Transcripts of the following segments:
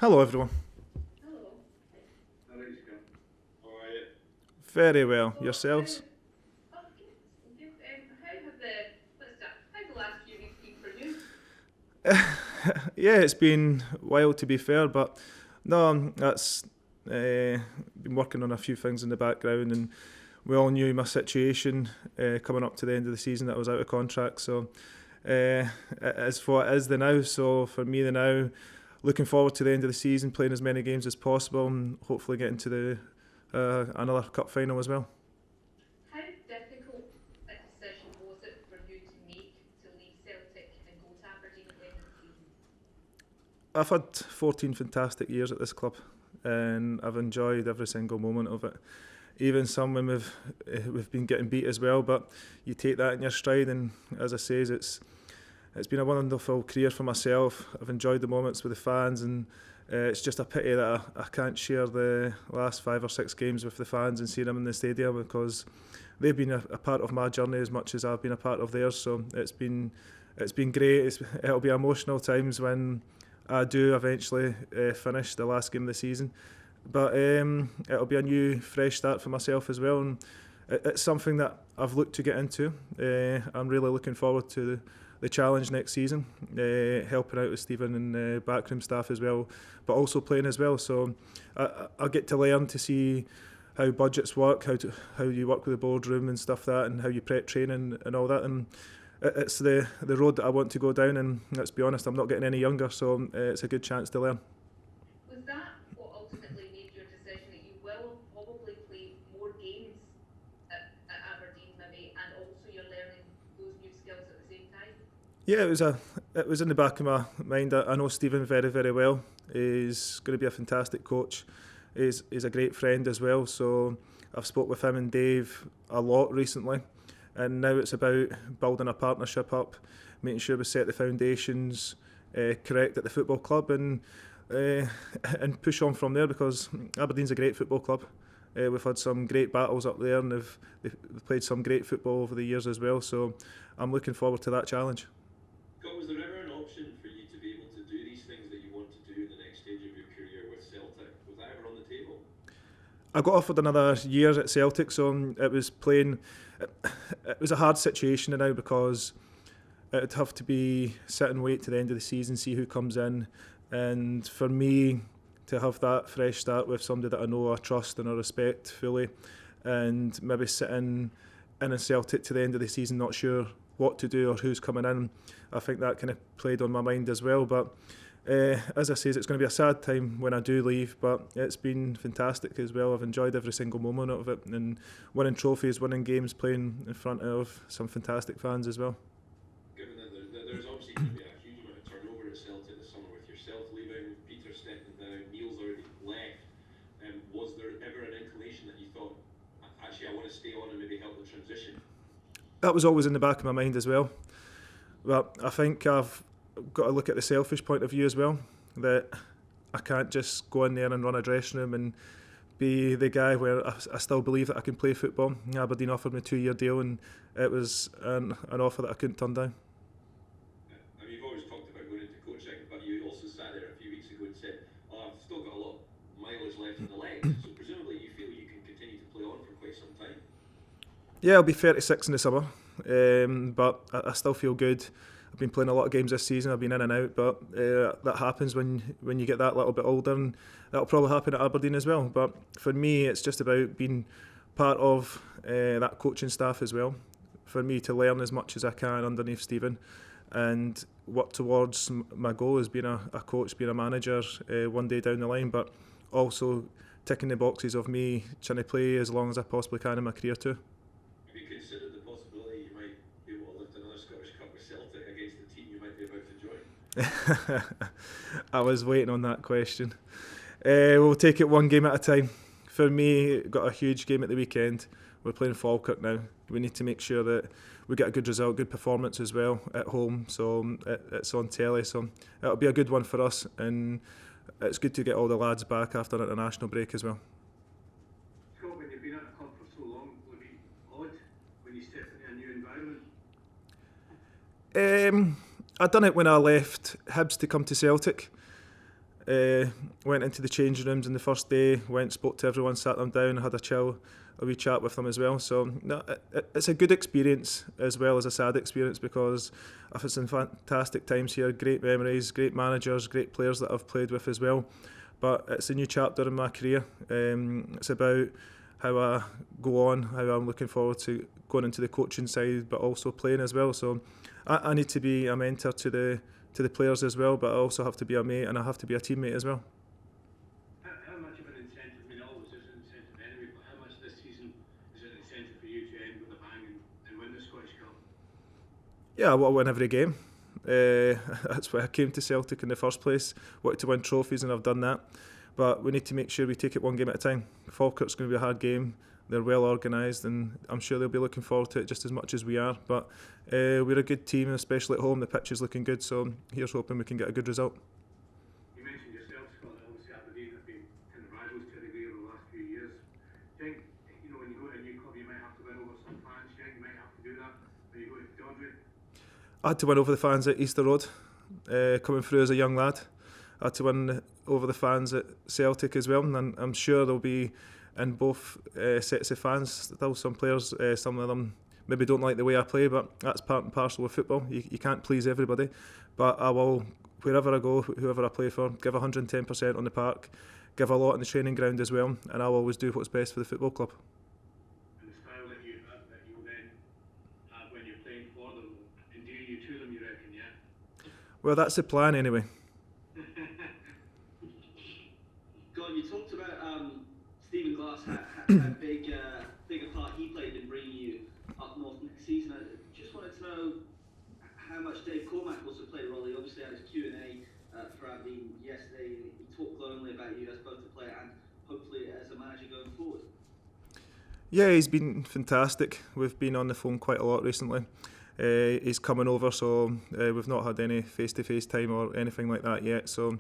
Hello, everyone. Hello. How are you going? How are you? Very well. So, Yourselves? oh, good, good. How have let's start, how the last few weeks been for you? Yeah, it's been wild to be fair, but no, that's been working on a few things in the background, and we all knew my situation coming up to the end of the season that I was out of contract. So it is what it is the now. So for me, the now, looking forward to the end of the season, playing as many games as possible, and hopefully getting to the another cup final as well. How difficult a decision was it for you to make to leave Celtic and go to Aberdeen at the end of the season? I've had 14 fantastic years at this club, and I've enjoyed every single moment of it. Even some when we've been getting beat as well, but you take that in your stride. And as I say, it's been a wonderful career for myself. I've enjoyed the moments with the fans, and it's just a pity that I can't share the last 5 or 6 games with the fans and see them in the stadium, because they've been a part of my journey as much as I've been a part of theirs. So it's been great. It'll be emotional times when I do eventually finish the last game of the season, but it'll be a new, fresh start for myself as well, and it's something that I've looked to get into. I'm really looking forward to the challenge next season, helping out with Stephen and backroom staff as well, but also playing as well. So I'll get to learn to see how budgets work, how you work with the boardroom and stuff like that, and how you prep training and all that. And it's the road that I want to go down. And let's be honest, I'm not getting any younger, so it's a good chance to learn. Was that what ultimately made your decision that you will probably play more games at Aberdeen maybe, and also you're learning those new skills at the same time? Yeah, it was in the back of my mind. I know Stephen very, very well. He's going to be a fantastic coach. He's a great friend as well. So I've spoke with him and Dave a lot recently, and now it's about building a partnership up, making sure we set the foundations correct at the football club, uh, and push on from there, because Aberdeen's a great football club. We've had some great battles up there, and they've played some great football over the years as well. So I'm looking forward to that challenge. Scott, was there ever an option for you to be able to do these things that you want to do in the next stage of your career with Celtic? Was that ever on the table? I got offered another year at Celtic, so it was playing. It was a hard situation now, because it'd have to be sit and wait to the end of the season, see who comes in, and for me to have that fresh start with somebody that I know, I trust and I respect fully, and maybe sitting in a Celtic to the end of the season, not sure what to do or who's coming in. I think that kind of played on my mind as well. But as I say, it's going to be a sad time when I do leave, but it's been fantastic as well. I've enjoyed every single moment of it, and winning trophies, winning games, playing in front of some fantastic fans as well. Given that there's obviously going to be a huge amount of turnover at Celtic this summer with yourself leaving, Peter stepping down, Neil's already left. Was there ever an inclination that you thought, actually, I want to stay on and maybe help the transition? That was always in the back of my mind as well. But I think I've got to look at the selfish point of view as well. That I can't just go in there and run a dressing room and be the guy where I still believe that I can play football. Aberdeen offered me a 2-year deal, and it was an offer that I couldn't turn down. I mean, you've always talked about going into coaching, but you also sat there a few weeks ago and said, oh, I've still got a lot of mileage left in the legs, so presumably you feel you can continue to play on for quite some time. Yeah, I'll be 36 in the summer, but I still feel good. I've been playing a lot of games this season. I've been in and out, but that happens when you get that little bit older, and that'll probably happen at Aberdeen as well. But for me, it's just about being part of that coaching staff as well. For me to learn as much as I can underneath Stephen, and work towards my goal as being a coach, being a manager one day down the line, but also ticking the boxes of me trying to play as long as I possibly can in my career too. Have you considered the possibility you might be able to lift another Scottish Cup with Celtic against the team you might be about to join? I was waiting on that question. We'll take it one game at a time. For me, got a huge game at the weekend. We're playing Falkirk now. We need to make sure that we get a good result, good performance as well at home. So it's on telly. So it'll be a good one for us, and it's good to get all the lads back after an international break as well. Scott, when you've been at a club for so long, will it be odd when you step into a new environment? I done it when I left Hibs to come to Celtic. Went into the changing rooms on the first day, spoke to everyone, sat them down, had a wee chat with them as well. So no, it's a good experience as well as a sad experience, because I've had some fantastic times here, great memories, great managers, great players that I've played with as well. But it's a new chapter in my career. It's about how I go on, how I'm looking forward to going into the coaching side, but also playing as well. So I need to be a mentor to the players as well, but I also have to be a mate and I have to be a teammate as well. How much of an incentive, I mean, always is an incentive anyway, but how much this season is an incentive for you to end with a bang and win the Scottish Cup? Yeah, I want to win every game. That's why I came to Celtic in the first place. Wanted to win trophies, and I've done that. But we need to make sure we take it one game at a time. Falkirk's going to be a hard game. They're well organised, and I'm sure they'll be looking forward to it just as much as we are. But we're a good team, especially at home. The pitch is looking good, so here's hoping we can get a good result. You mentioned yourself, Scott, that obviously Aberdeen have been kind of rivals to a degree over the last few years. Do you think, when you go to a new club, you might have to win over some fans? Do you think you might have to do that when you go to Dondry? I had to win over the fans at Easter Road, coming through as a young lad. I had to win over the fans at Celtic as well, and I'm sure there'll be in both sets of fans still some players, some of them maybe don't like the way I play, but that's part and parcel of football. You can't please everybody, but I will, wherever I go, whoever I play for, give 110% on the park, give a lot on the training ground as well, and I'll always do what's best for the football club. And the style that you then have when you're playing for them, endear you to them, you reckon, yeah? Well, that's the plan anyway. God, you talked about Stephen Glass, how big a part he played in bringing you up north next season. I just wanted to know how much Dave Cormack also played a role. He obviously had his Q&A for Aberdeen yesterday. He talked glowingly about you as both a player and hopefully as a manager going forward. Yeah, he's been fantastic. We've been on the phone quite a lot recently. He's coming over, so we've not had any face-to-face time or anything like that yet. So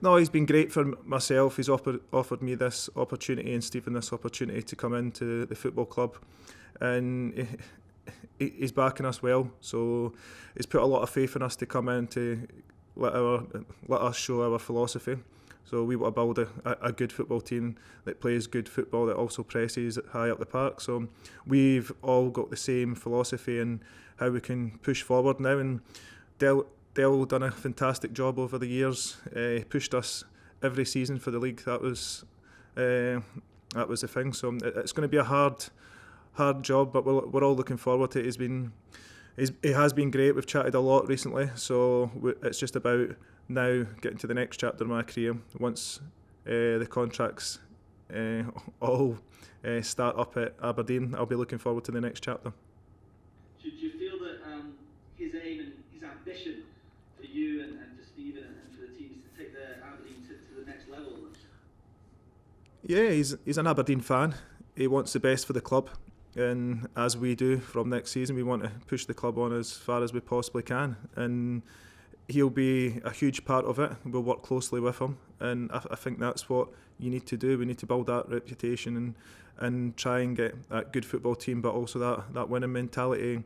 no, he's been great for myself. He's offered me this opportunity and Stephen this opportunity to come into the football club, and he's backing us well. So he's put a lot of faith in us to come in to let us show our philosophy. So we want to build a good football team that plays good football, that also presses high up the park. So we've all got the same philosophy and how we can push forward now. And Dell done a fantastic job over the years. Pushed us every season for the league. That was the thing. So it's going to be a hard job, but we're all looking forward to it. He has been great. We've chatted a lot recently, so it's just about now getting to the next chapter of my career. Once the contracts all start up at Aberdeen, I'll be looking forward to the next chapter. Do you feel that his aim and his ambition for you and for Stephen and for the team is to take the Aberdeen to the next level? Yeah, he's an Aberdeen fan. He wants the best for the club, and as we do from next season, we want to push the club on as far as we possibly can, and he'll be a huge part of it. We'll work closely with him, and I think that's what you need to do. We need to build that reputation and try and get that good football team, but also that winning mentality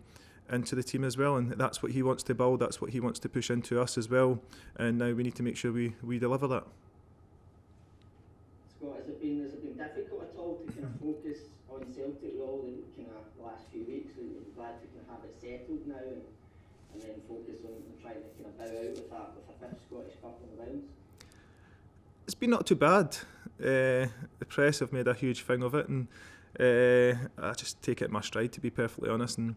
into the team as well, and that's what he wants to build, that's what he wants to push into us as well, and now we need to make sure we deliver that. Scott, has it been difficult at all to kind of focus on Celtic with all the kind of the last few weeks? Are you glad to kind of have it settled now and then focus on trying to kind of bow out with a fifth Scottish Cup in the rounds? It's been not too bad. The press have made a huge thing of it, and I just take it in my stride, to be perfectly honest. And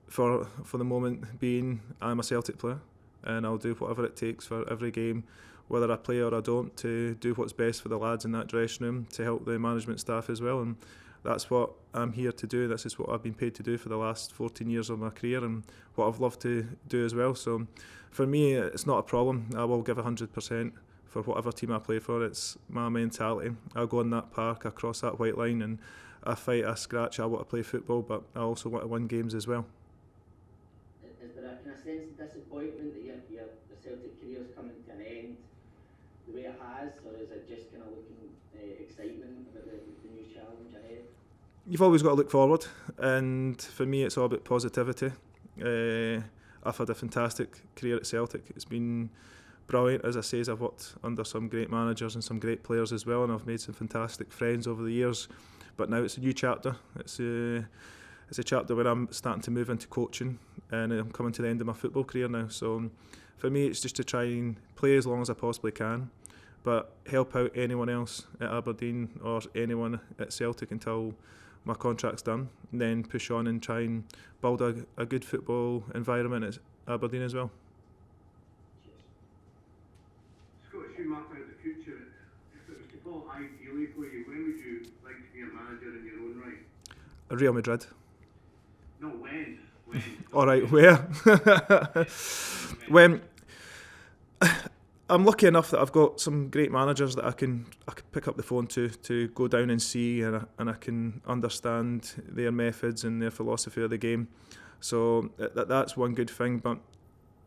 for the moment being, I'm a Celtic player, and I'll do whatever it takes for every game, whether I play or I don't, to do what's best for the lads in that dressing room, to help the management staff as well. And that's what I'm here to do. This is what I've been paid to do for the last 14 years of my career, and what I've loved to do as well. So for me, it's not a problem. I will give 100% for whatever team I play for. It's my mentality. I'll go on that park, I cross that white line, and I fight, I scratch. I want to play football, but I also want to win games as well. Is there a kind of sense of disappointment that your Celtic career's coming to an end the way it has, or is it just kind of looking excitement about the new challenge ahead? You've always got to look forward, and for me it's all about positivity. I've had a fantastic career at Celtic. It's been brilliant. As I say, I've worked under some great managers and some great players as well, and I've made some fantastic friends over the years. But now it's a new chapter. It's a chapter where I'm starting to move into coaching, and I'm coming to the end of my football career now. So for me, it's just to try and play as long as I possibly can, but help out anyone else at Aberdeen or anyone at Celtic until my contract's done, and then push on and try and build a good football environment at Aberdeen as well. Scottish you map out the future. If it was to fall ideally for you, when would you like to be a manager in your own right? Real Madrid. No, when? When? All right, where? When I'm lucky enough that I've got some great managers that I can pick up the phone to go down and see, and I can understand their methods and their philosophy of the game. So that's one good thing. But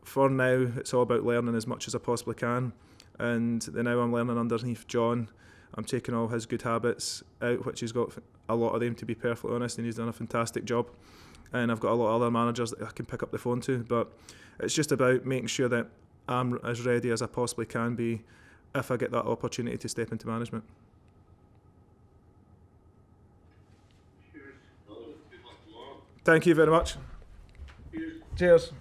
for now, it's all about learning as much as I possibly can. And now I'm learning underneath John. I'm taking all his good habits out, which he's got a lot of them, to be perfectly honest, and he's done a fantastic job. And I've got a lot of other managers that I can pick up the phone to. But it's just about making sure that I'm as ready as I possibly can be if I get that opportunity to step into management. Cheers. Good luck tomorrow. Thank you very much. Cheers. Cheers.